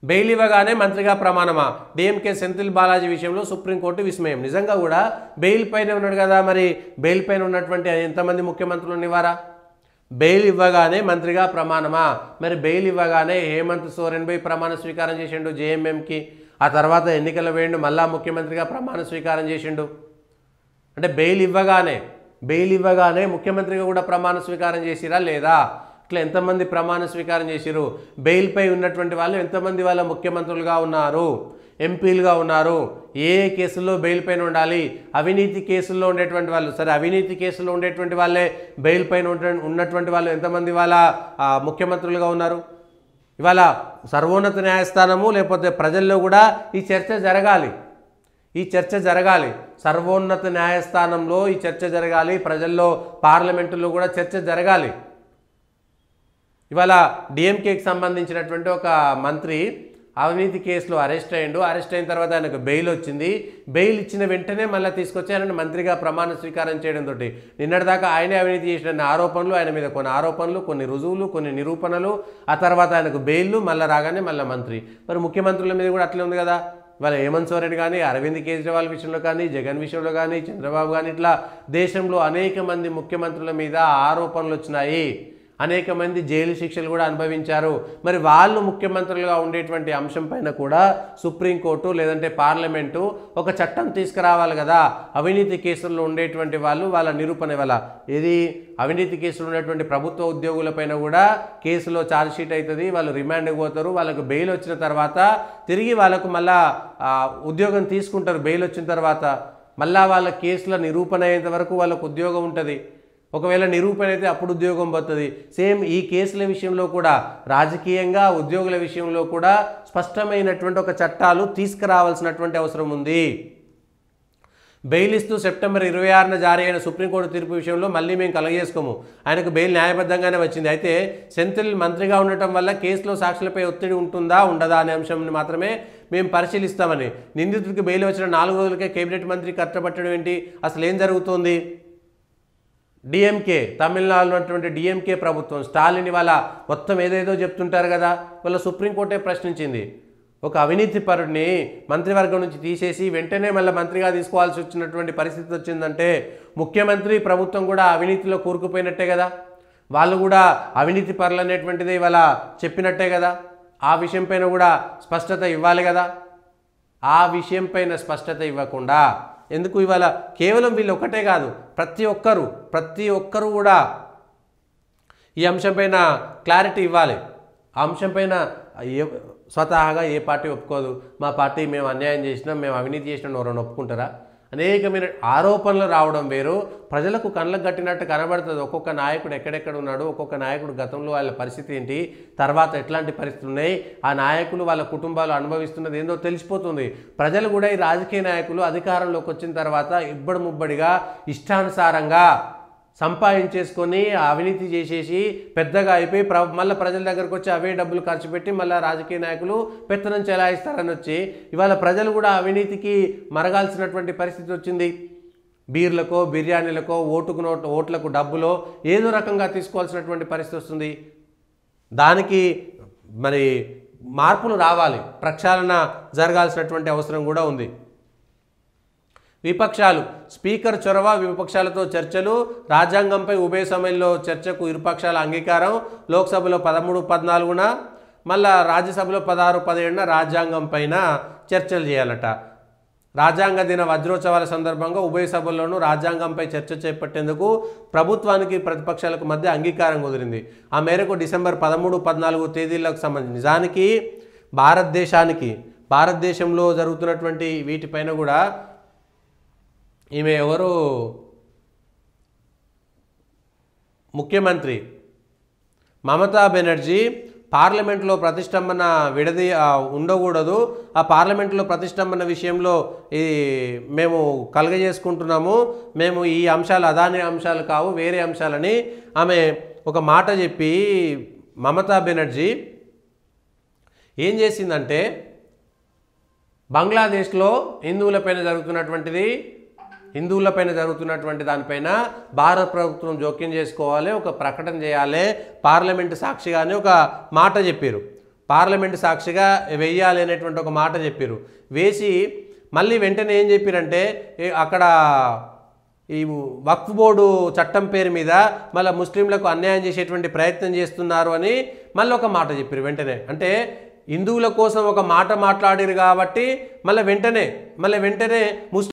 Bail ఇవ్వగానే మంత్రిగా ప్రమాణమా? DMK Senthil Balaji విషయంలో సుప్రీంకోర్టు విస్మయం. నిజంగా కూడా బెయిల్ పైన ఉన్నాడు కదా, మరి బెయిల్ పైన ఉన్నటువంటి ఎంతమంది ముఖ్యమంత్రులు ఇవ్వరా? బెయిల్ ఇవ్వగానే మంత్రిగా ప్రమాణమా? మరి బెయిల్ ఇవ్వగానే హేమంత్ సోరెన్ పై ప్రమాణ స్వీకారం చేసిండు జేఎంఎంకి, ఆ తర్వాత ఎన్నికల వేయండు, మళ్ళా ముఖ్యమంత్రిగా ప్రమాణ స్వీకారం చేసిండు. అంటే బెయిల్ ఇవ్వగానే ముఖ్యమంత్రిగా కూడా ప్రమాణ స్వీకారం చేసిరా లేదా? ఇట్లా ఎంతమంది ప్రమాణ స్వీకారం చేసిరు? బెయిల్పై ఉన్నటువంటి వాళ్ళు ఎంతమంది వాళ్ళ ముఖ్యమంత్రులుగా ఉన్నారు, ఎంపీలుగా ఉన్నారు? ఏ కేసుల్లో బెయిల్ పైన ఉండాలి? అవినీతి కేసుల్లో ఉండేటువంటి వాళ్ళు, సరే అవినీతి కేసుల్లో ఉండేటువంటి వాళ్ళే బెయిల్ పైన ఉన్నటువంటి వాళ్ళు ఎంతమంది వాళ్ళ ముఖ్యమంత్రులుగా ఉన్నారు? ఇవాళ సర్వోన్నత న్యాయస్థానము లేకపోతే ప్రజల్లో కూడా ఈ చర్చ జరగాలి. సర్వోన్నత న్యాయస్థానంలో ఈ చర్చ జరగాలి, ప్రజల్లో పార్లమెంటులో కూడా చర్చ జరగాలి. ఇవాళ డిఎంకేకి సంబంధించినటువంటి ఒక మంత్రి అవినీతి కేసులో అరెస్ట్ అయిన తర్వాత ఆయనకు బెయిల్ వచ్చింది. బెయిల్ ఇచ్చిన వెంటనే మళ్ళీ తీసుకొచ్చి ఆయన మంత్రిగా ప్రమాణ స్వీకారం చేయడంతో నిన్నటిదాకా ఆయనే అవినీతి చేసిన ఆరోపణలు, ఆయన మీద కొన్ని ఆరోపణలు, కొన్ని రుజువులు, కొన్ని నిరూపణలు, ఆ తర్వాత ఆయనకు బెయిల్, మళ్ళీ రాగానే మళ్ళీ మంత్రి. మరి ముఖ్యమంత్రుల మీద కూడా అట్లే ఉంది కదా. ఇవాళ హేమంత్ సోరెన్ కానీ, అరవింద్ కేజ్రీవాల్ విషయంలో కానీ, జగన్ విషయంలో కానీ, చంద్రబాబు కానీ, ఇట్లా దేశంలో అనేక మంది ముఖ్యమంత్రుల మీద ఆరోపణలు వచ్చినాయి. అనేక మంది జైలు శిక్షలు కూడా అనుభవించారు. మరి వాళ్ళు ముఖ్యమంత్రులుగా ఉండేటువంటి అంశం పైన కూడా సుప్రీంకోర్టు లేదంటే పార్లమెంటు ఒక చట్టం తీసుకురావాలి కదా. అవినీతి కేసుల్లో ఉండేటువంటి వాళ్ళ నిరూపణ వల్ల ఏది అవినీతి కేసులు ఉన్నటువంటి ప్రభుత్వ ఉద్యోగులపైన కూడా కేసులో ఛార్జ్షీట్ అవుతుంది, వాళ్ళు రిమాండ్కి పోతారు, వాళ్ళకు బెయిల్ వచ్చిన తర్వాత తిరిగి వాళ్ళకు మళ్ళా ఉద్యోగం తీసుకుంటారు. బెయిల్ వచ్చిన తర్వాత మళ్ళా వాళ్ళ కేసుల నిరూపణ అయ్యేంత వరకు వాళ్ళకు ఉద్యోగం ఉంటుంది. ఒకవేళ నిరూపణ అయితే అప్పుడు ఉద్యోగం పోతుంది. సేమ్ ఈ కేసుల విషయంలో కూడా రాజకీయంగా ఉద్యోగుల విషయంలో కూడా స్పష్టమైనటువంటి ఒక చట్టాలు తీసుకురావాల్సినటువంటి అవసరం ఉంది. బెయిల్ ఇస్తూ సెప్టెంబర్ 26న జారీ అయిన సుప్రీంకోర్టు తీర్పు విషయంలో మళ్ళీ మేము కలగజేసుకోము. ఆయనకు బెయిల్ న్యాయబద్ధంగానే వచ్చింది. అయితే సెంథిల్ మంత్రిగా ఉండటం వల్ల కేసులో సాక్షులపై ఒత్తిడి ఉంటుందా ఉండదా అనే అంశాన్ని మాత్రమే మేము పరిశీలిస్తామని. నిందితుడికి బెయిల్ వచ్చిన 4 రోజులకే కేబినెట్ మంత్రి కట్టబట్టడం ఏంటి? అసలు ఏం జరుగుతోంది? డిఎంకే తమిళనాడులో ఉన్నటువంటి డిఎంకే ప్రభుత్వం స్టాలిన్ వాళ్ళ మొత్తం ఏదేదో చెప్తుంటారు కదా, వాళ్ళ సుప్రీంకోర్టే ప్రశ్నించింది. ఒక అవినీతి పరుడిని మంత్రివర్గం నుంచి తీసేసి వెంటనే మళ్ళీ మంత్రిగా తీసుకోవాల్సి వచ్చినటువంటి పరిస్థితి వచ్చిందంటే ముఖ్యమంత్రి ప్రభుత్వం కూడా అవినీతిలో కూరుకుపోయినట్టే కదా, వాళ్ళు కూడా అవినీతి పరులు అనేటువంటిది ఇవాళ చెప్పినట్టే కదా. ఆ విషయం పైన కూడా స్పష్టత ఇవ్వాలి కదా. ఆ విషయం పైన స్పష్టత ఇవ్వకుండా ఎందుకు? ఇవాళ కేవలం వీళ్ళు ఒకటే కాదు, ప్రతి ఒక్కరు కూడా ఈ అంశంపైన క్లారిటీ ఇవ్వాలి. ఆ అంశంపైన స్వతహాగా ఏ పార్టీ ఒప్పుకోదు. మా పార్టీ మేము అన్యాయం చేసినాం, మేము అవినీతి చేసినాం ఎవరైనా ఒప్పుకుంటారా? అనేకమైన ఆరోపణలు రావడం వేరు, ప్రజలకు కళ్ళకు కట్టినట్టు కనబడుతుంది. ఒక్కొక్క నాయకుడు ఎక్కడెక్కడ ఉన్నాడు, ఒక్కొక్క నాయకుడు గతంలో వాళ్ళ పరిస్థితి ఏంటి, తర్వాత ఎట్లాంటి పరిస్థితులు ఉన్నాయి, ఆ నాయకులు వాళ్ళ కుటుంబాలు అనుభవిస్తున్నది ఏందో తెలిసిపోతుంది. ప్రజలు కూడా ఈ రాజకీయ నాయకులు అధికారంలోకి వచ్చిన తర్వాత ఇబ్బడి ముబ్బడిగా ఇష్టానుసారంగా సంపాదించేసుకొని అవినీతి చేసేసి పెద్దగా అయిపోయి మళ్ళీ ప్రజల దగ్గరకు వచ్చి అవే డబ్బులు ఖర్చు పెట్టి మళ్ళీ రాజకీయ నాయకులు పెత్తనం చెలాయిస్తారని వచ్చి ఇవాళ ప్రజలు కూడా అవినీతికి మరగాల్సినటువంటి పరిస్థితి వచ్చింది. బీర్లకో బిర్యానీలకో ఓట్లకు డబ్బులో ఏదో రకంగా తీసుకోవాల్సినటువంటి పరిస్థితి వస్తుంది. దానికి మరి మార్పులు రావాలి, ప్రక్షాళన జరగాల్సినటువంటి అవసరం కూడా ఉంది. విపక్షాలు స్పీకర్ చొరవ, విపక్షాలతో చర్చలు, రాజ్యాంగంపై ఉభయ సభల్లో చర్చకు ఇరుపక్షాల అంగీకారం. లోక్సభలో 13, 14న మళ్ళా రాజ్యసభలో 16, 17న రాజ్యాంగం పైన చర్చలు చేయాలట. రాజ్యాంగ దిన వజ్రోత్సవాల సందర్భంగా ఉభయ సభల్లోనూ రాజ్యాంగంపై చర్చ చేపట్టేందుకు ప్రభుత్వానికి ప్రతిపక్షాలకు మధ్య అంగీకారం కుదిరింది. ఆ మేరకు డిసెంబర్ 13, 14 తేదీలకు సంబంధించి నిజానికి భారతదేశంలో జరుగుతున్నటువంటి వీటిపైన కూడా ఈమె ఎవరు ముఖ్యమంత్రి మమతా బెనర్జీ పార్లమెంట్లో ప్రతిష్టంభన ఉండకూడదు, ఆ పార్లమెంట్లో ప్రతిష్టంభన విషయంలో మేము కలగజేసుకుంటున్నాము, మేము ఈ అంశాలు అదాని అంశాలు కావు వేరే అంశాలని ఆమె ఒక మాట చెప్పి మమతా బెనర్జీ ఏం చేసిందంటే బంగ్లాదేశ్లో హిందువులపైన జరుగుతున్నటువంటి దానిపైన భారత ప్రభుత్వం జోక్యం చేసుకోవాలి, ఒక ప్రకటన చేయాలి, పార్లమెంటు సాక్షిగానే ఒక మాట చెప్పారు. పార్లమెంటు సాక్షిగా వెయ్యాలి అనేటువంటి ఒక మాట చెప్పారు. వేసి మళ్ళీ వెంటనే ఏం చెప్పారంటే అక్కడ ఈ వక్ఫ్ బోర్డు చట్టం పేరు మీద మళ్ళీ ముస్లింలకు అన్యాయం చేసేటువంటి ప్రయత్నం చేస్తున్నారు అని మళ్ళీ ఒక మాట చెప్పారు వెంటనే. అంటే హిందువుల కోసం ఒక మాట మాట్లాడారు కాబట్టి మళ్ళీ వెంటనే ముస్లిం